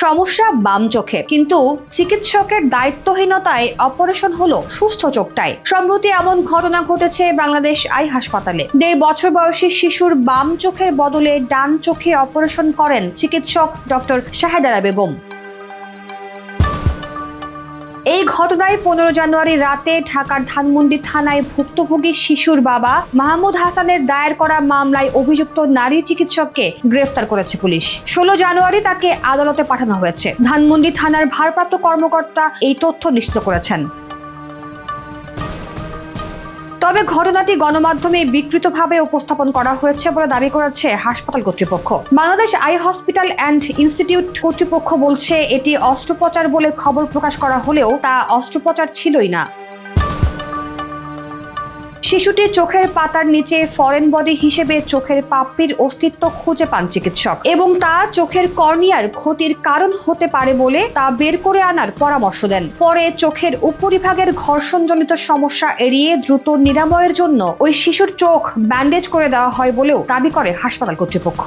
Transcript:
সমস্যা বাম চোখে, কিন্তু চিকিৎসকের দায়িত্বহীনতায় অপারেশন হলো সুস্থ চোখটাই। সম্প্রতি এমন ঘটনা ঘটেছে বাংলাদেশ আই হাসপাতালে। 1.5 বছর বয়সী শিশুর বাম চোখের বদলে ডান চোখে অপারেশন করেন চিকিৎসক ডক্টর শাহেদারা বেগম। এই ঘটনায় 15 জানুয়ারি রাতে ঢাকার ধানমন্ডি থানায় ভুক্তভোগী শিশুর বাবা মাহমুদ হাসানের দায়ের করা মামলায় অভিযুক্ত নারী চিকিৎসককে গ্রেফতার করেছে পুলিশ। 16 জানুয়ারি তাকে আদালতে পাঠানো হয়েছে। ধানমন্ডি থানার ভারপ্রাপ্ত কর্মকর্তা এই তথ্য নিশ্চিত করেছেন। তবে ঘটনাটি গণমাধ্যমে বিকৃতভাবে উপস্থাপন করা হয়েছে বলে দাবি করেছে হাসপাতাল কর্তৃপক্ষ। Bangladesh eye hospital and institute কর্তৃপক্ষ বলছে এটি অস্ত্রোপচার বলে খবর প্রকাশ করা হলেও তা অস্ত্রোপচার ছিলই না। শিশুটির চোখের পাতার নিচে ফরেন বডি হিসেবে চোখের পাপড়ির অস্তিত্ব খুঁজে পান চিকিৎসক এবং তা চোখের কর্নিয়ার ক্ষতির কারণ হতে পারে বলে তা বের করে আনার পরামর্শ দেন। পরে চোখের উপরিভাগের ঘর্ষণজনিত সমস্যা এড়িয়ে দ্রুত নিরাময়ের জন্য ওই শিশুর চোখ ব্যান্ডেজ করে দেওয়া হয় বলেও দাবি করে হাসপাতাল কর্তৃপক্ষ।